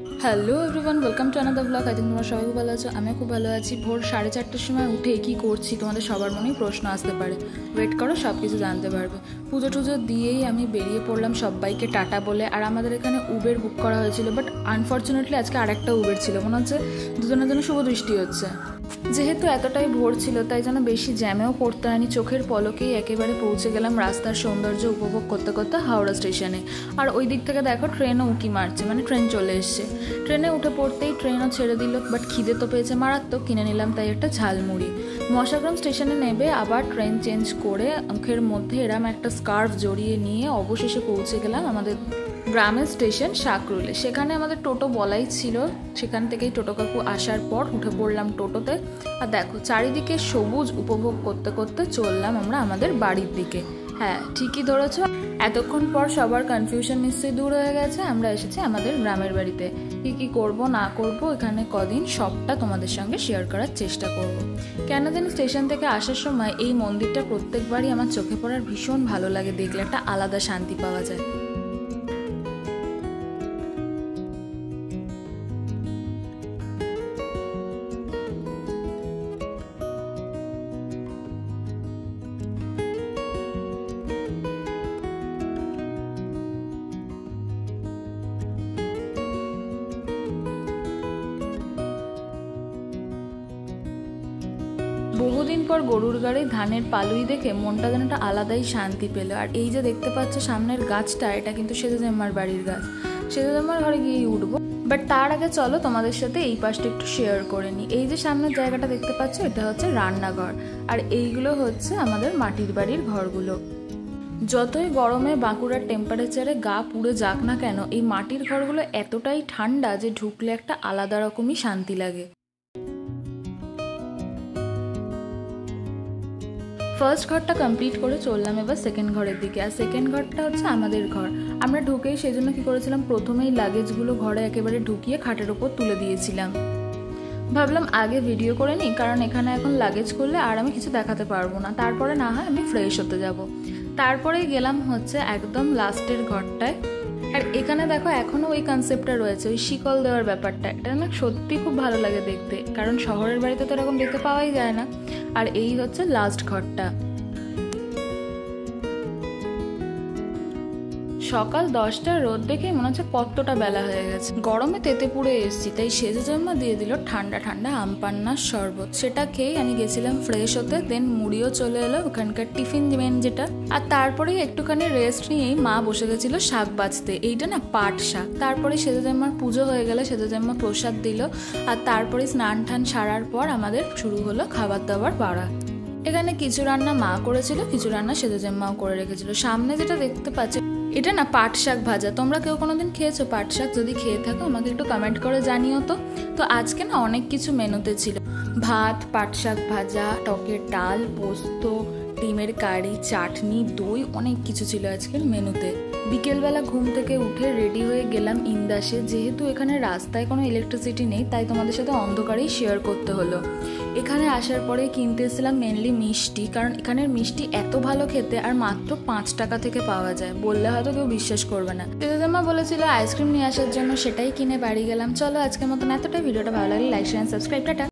Hello everyone, welcome to another blog. I think তোমরা সবাই খুব ভালো আছো, আমিও খুব ভালো আছি। ভোর 4:30টার সময় উঠে কী করছি তোমাদের সবার মনেই প্রশ্ন আসতে পারে। ওয়েট করো, সব কিছু জানতে পারবে। পুজো টুজো দিয়েই আমি বেরিয়ে পড়লাম সবাইকে টাটা বলে। আর আমাদের এখানে উবের বুক করা হয়েছিল, বাট আনফর্চুনেটলি আজকে আরেকটা উবের ছিল। মনে হচ্ছে দুজনের জন্য শুভ দৃষ্টি হচ্ছে। যেহেতু এতটাই ভোর ছিল তাই যেন বেশি জ্যামেও পড়তে হয়নি, চোখের পলকেই একেবারে পৌঁছে গেলাম রাস্তার সৌন্দর্য উপভোগ করতে করতে হাওড়া স্টেশনে। আর ওই দিক থেকে দেখো ট্রেনও উঁকি মারছে, মানে ট্রেন চলে এসছে। ট্রেনে উঠে পড়তেই ট্রেনও ছেড়ে দিল, বাট খিদে তো পেয়েছে মারাত্মক, কিনে নিলাম তাই একটা ঝালমুড়ি। মশাগ্রাম স্টেশনে নেবে আবার ট্রেন চেঞ্জ করে মুখের মধ্যে এরম একটা স্কার্ফ জড়িয়ে নিয়ে অবশেষে পৌঁছে গেলাম আমাদের গ্রামের স্টেশন সাকরুলে। সেখানে আমাদের টোটো বলাই ছিল, সেখান থেকেই টোটো কাকু আসার পর উঠে পড়লাম টোটোতে। আর দেখো চারিদিকে সবুজ উপভোগ করতে করতে চললাম আমরা আমাদের বাড়ির দিকে। হ্যাঁ, ঠিকই ধরেছ, এতক্ষণ পর সবার কনফিউশন নিশ্চয়ই দূর হয়ে গেছে। আমরা এসেছি আমাদের গ্রামের বাড়িতে। কি করব না করব এখানে কদিন সবটা তোমাদের সঙ্গে শেয়ার করার চেষ্টা করব। কেন জানি স্টেশন থেকে আসার সময় এই মন্দিরটা প্রত্যেকবারই আমার চোখে পড়ার ভীষণ ভালো লাগে, দেখলে একটা আলাদা শান্তি পাওয়া যায়। বহুদিন পর গরুর গাড়ি ধানের পালুই দেখে মনটা যেন একটা আলাদাই শান্তি পেল। আর এই যে দেখতে পাচ্ছ সামনের গাছটা, এটা কিন্তু সেজেজেম্মার বাড়ির গাছ। সেজেজেম্মার ঘরে গিয়েই উঠবো, বাট তার আগে চলো তোমাদের সাথে এই পাশটা একটু শেয়ার করে নিই। এই যে সামনের জায়গাটা দেখতে পাচ্ছ, এটা হচ্ছে রান্নাঘর, আর এইগুলো হচ্ছে আমাদের মাটির বাড়ির ঘরগুলো। যতই গরমে বাঁকুড়ার টেম্পারেচারে গা পুড়ে যাক না কেন, এই মাটির ঘরগুলো এতটাই ঠান্ডা যে ঢুকলে একটা আলাদা রকমই শান্তি লাগে। ফার্স্ট ঘরটা কমপ্লিট করে চললাম এবার সেকেন্ড ঘরের দিকে। আর সেকেন্ড ঘরটা হচ্ছে আমাদের ঘর। আমরা ঢুকেই সেই জন্য কী করেছিলাম, প্রথমেই লাগেজগুলো ঘরে একেবারে ঢুকিয়ে খাটের ওপর তুলে দিয়েছিলাম। ভাবলাম আগে ভিডিও করে নিই, কারণ এখানে এখন লাগেজ করলে আর আমি কিছু দেখাতে পারবো না, তারপরে না হয় আমি ফ্রেশ হতে যাব। তারপরেই গেলাম হচ্ছে একদম লাস্টের ঘরটায়। আর এখানে দেখো এখনও ওই কনসেপ্টটা রয়েছে, ওই শিকল দেওয়ার ব্যাপারটা। এটা না সত্যি খুব ভালো লাগে দেখতে, কারণ শহরের বাড়িতে তো এরকম দেখতে পাওয়াই যায় না। আর এই হচ্ছে লাস্ট ঘরটা। সকাল 10টার রোদ দেখেই মনে হচ্ছে কতটা বেলা হয়ে গেছে। গরমে তেতে পুড়ে এসেছি, তাই সেজেজম্মা দিয়ে দিল ঠান্ডা ঠান্ডা আম পান্নার শরবত। সেটা খেয়েই আমি গেছিলাম ফ্রেশ হতে। দেন মুড়িও চলে এলো, ওখানকার টিফিন দিবেন যেটা। আর তারপরেই একটুখানি রেস্ট নিয়েই মা বসে গেছিল শাক বাছতে। এইটা না পাট শাক। তারপরে সেজেজম্মার পুজো হয়ে গেলে সেজেজম্মা প্রসাদ দিল। আর তারপরে স্নান টান সারার পর আমাদের শুরু হলো খাবার দাবার বাড়া। এখানে কিছু রান্না মা করেছিল, কিছু রান্না সেজেজম্মাও করে রেখেছিল। সামনে যেটা দেখতে পাচ্ছি, এটা না পাট শাক ভাজা। তোমরা কেউ কোনোদিন খেয়েছো পাট শাক? যদি খেয়ে থাকো আমাকে একটু কমেন্ট করে জানিও তো। তো আজকে না অনেক কিছু মেনুতে ছিল, ভাত, পাট শাক ভাজা, টকের ডাল, পোস্ত, ডিমের কারি, চাটনি, দই, অনেক কিছু ছিল আজকের মেনুতে। বিকেলবেলা ঘুম থেকে উঠে রেডি হয়ে গেলাম ইন্দাসে। যেহেতু এখানে রাস্তায় কোনো ইলেকট্রিসিটি নেই তাই তোমাদের সাথে অন্ধকারেই শেয়ার করতে হলো। এখানে আসার পরে কিনতে এসেছিলাম মেনলি মিষ্টি, কারণ এখানের মিষ্টি এত ভালো খেতে আর মাত্র 5 টাকা থেকে পাওয়া যায়। বললে হয়তো কেউ বিশ্বাস করবে না। তেজেজমা বলেছিল আইসক্রিম নিয়ে আসার জন্য, সেটাই কিনে বাড়ি গেলাম। চলো আজকের মতন এতটাই। ভিডিওটা ভালো লাগলে লাইক, শেয়ার, সাবস্ক্রাইব, টাটা।